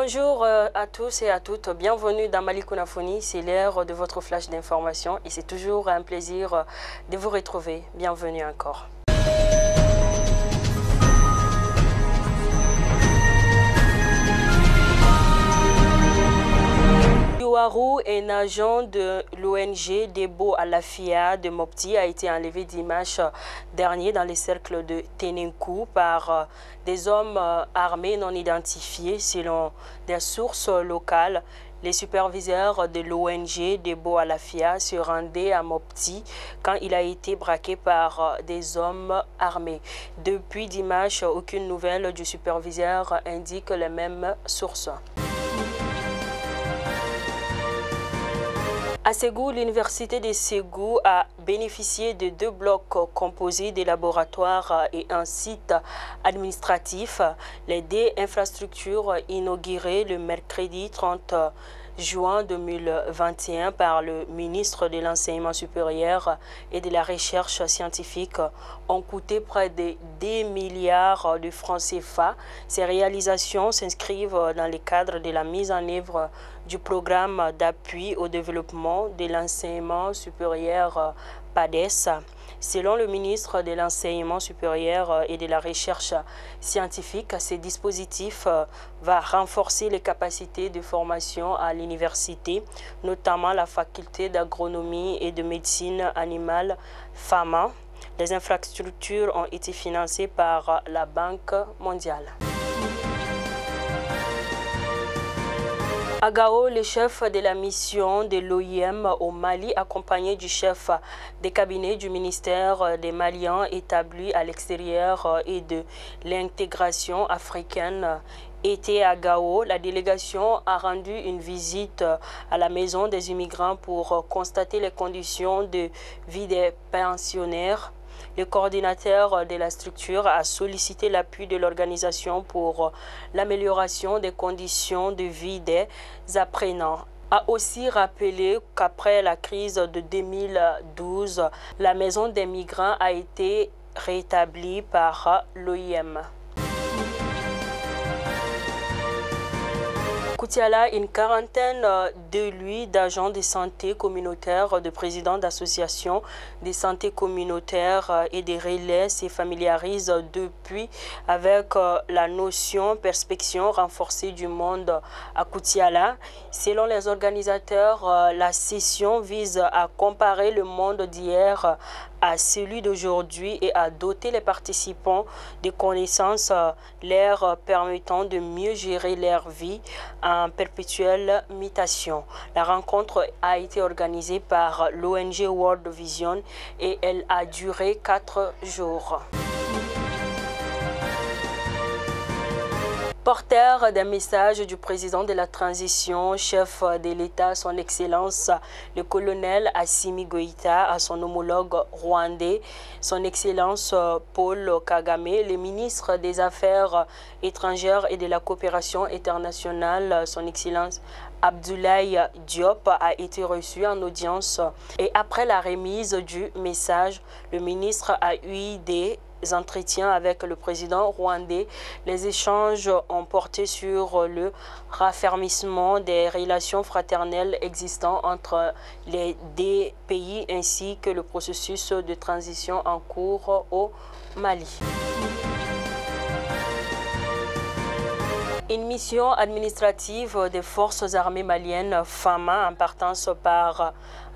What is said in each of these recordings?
Bonjour à tous et à toutes, bienvenue dans Mali Konafoni, c'est l'heure de votre flash d'information et c'est toujours un plaisir de vous retrouver. Bienvenue encore. Ouarou, un agent de l'ONG Debo Alafia de Mopti, a été enlevé dimanche dernier dans les cercles de Tenenkou par des hommes armés non identifiés selon des sources locales. Les superviseurs de l'ONG Debo Alafia se rendaient à Mopti quand il a été braqué par des hommes armés. Depuis dimanche, aucune nouvelle du superviseur indique les mêmes sources. À Ségou, l'université de Ségou a bénéficié de 2 blocs composés de laboratoires et un site administratif. Les 2 infrastructures inaugurées le mercredi 30 juin 2021 par le ministre de l'Enseignement supérieur et de la Recherche scientifique ont coûté près de 10 milliards de francs CFA. Ces réalisations s'inscrivent dans le cadre de la mise en œuvre du programme d'appui au développement de l'enseignement supérieur PADES. Selon le ministre de l'Enseignement supérieur et de la Recherche scientifique, ce dispositif va renforcer les capacités de formation à l'université, notamment la faculté d'agronomie et de médecine animale FAMA. Les infrastructures ont été financées par la Banque mondiale. À Gao, le chef de la mission de l'OIM au Mali, accompagné du chef de cabinet du ministère des Maliens établi à l'extérieur et de l'intégration africaine, était à Gao. La délégation a rendu une visite à la maison des immigrants pour constater les conditions de vie des pensionnaires. Le coordinateur de la structure a sollicité l'appui de l'organisation pour l'amélioration des conditions de vie des apprenants. A aussi rappelé qu'après la crise de 2012, la maison des migrants a été rétablie par l'OIM. Koutiala, une quarantaine d'agents de santé communautaire, de présidents d'associations de santé communautaire et des relais se familiarisent depuis avec la notion perspection renforcée du monde à Koutiala. Selon les organisateurs, la session vise à comparer le monde d'hier à celui d'aujourd'hui et à doter les participants de connaissances leur permettant de mieux gérer leur vie en perpétuelle mutation. La rencontre a été organisée par l'ONG World Vision et elle a duré 4 jours. Porteur d'un message du président de la transition, chef de l'État, son Excellence, le colonel Assimi Goïta, à son homologue rwandais, son Excellence Paul Kagame, le ministre des Affaires étrangères et de la coopération internationale, son Excellence Abdoulaye Diop, a été reçu en audience et après la remise du message, le ministre a eu des entretiens avec le président rwandais. Les échanges ont porté sur le raffermissement des relations fraternelles existantes entre les 2 pays ainsi que le processus de transition en cours au Mali. Une mission administrative des forces armées maliennes FAMA en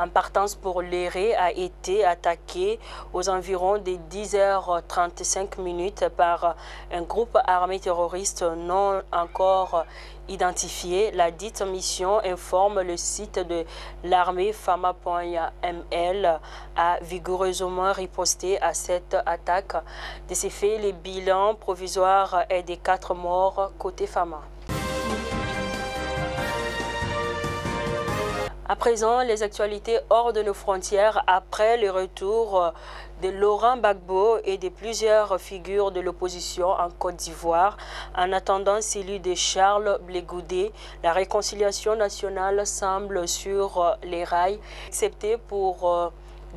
partance pour l'Éré a été attaquée aux environs de 10h35 par un groupe armé terroriste non encore identifié. La dite mission, informe le site de l'armée fama.ml, a vigoureusement riposté à cette attaque. De ces faits, le bilan provisoire est de 4 morts côté Fama. À présent, les actualités hors de nos frontières après le retour de Laurent Gbagbo et de plusieurs figures de l'opposition en Côte d'Ivoire. En attendant celui de Charles Blé Goudé, la réconciliation nationale semble sur les rails, excepté pour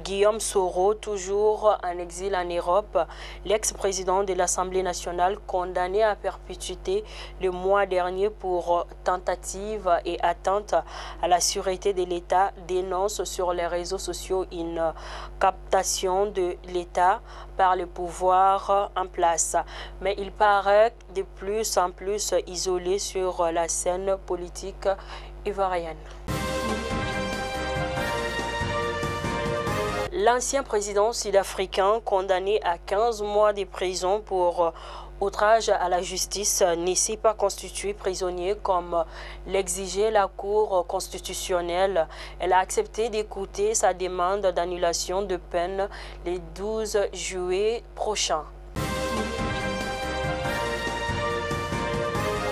Guillaume Soro, toujours en exil en Europe, l'ex-président de l'Assemblée nationale, condamné à perpétuité le mois dernier pour tentative et atteinte à la sûreté de l'État, dénonce sur les réseaux sociaux une captation de l'État par le pouvoir en place. Mais il paraît de plus en plus isolé sur la scène politique ivoirienne. L'ancien président sud-africain, condamné à 15 mois de prison pour outrage à la justice, ne s'est pas constitué prisonnier comme l'exigeait la Cour constitutionnelle. Elle a accepté d'écouter sa demande d'annulation de peine le 12 juillet prochain.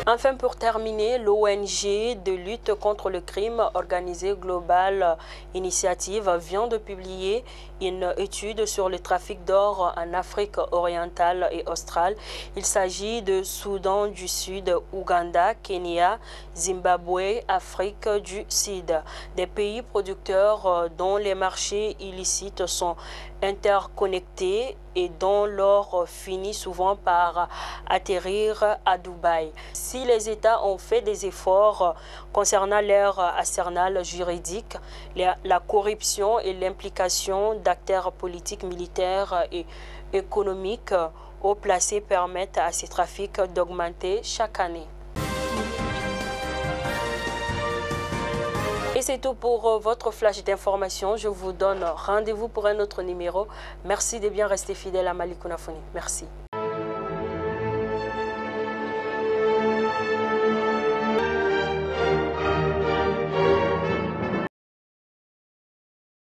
Enfin, pour terminer, l'ONG de lutte contre le crime organisé Global Initiative vient de publier une étude sur le trafic d'or en Afrique orientale et australe. Il s'agit de Soudan du Sud, Ouganda, Kenya, Zimbabwe, Afrique du Sud, des pays producteurs dont les marchés illicites sont interconnectés et dont l'or finit souvent par atterrir à Dubaï. Si les États ont fait des efforts concernant leur arsenal juridique, la corruption et l'implication d'acteurs politiques, militaires et économiques haut placés permettent à ces trafics d'augmenter chaque année. Et c'est tout pour votre flash d'information. Je vous donne rendez-vous pour un autre numéro. Merci de bien rester fidèle à Malick Ounafouni. Merci.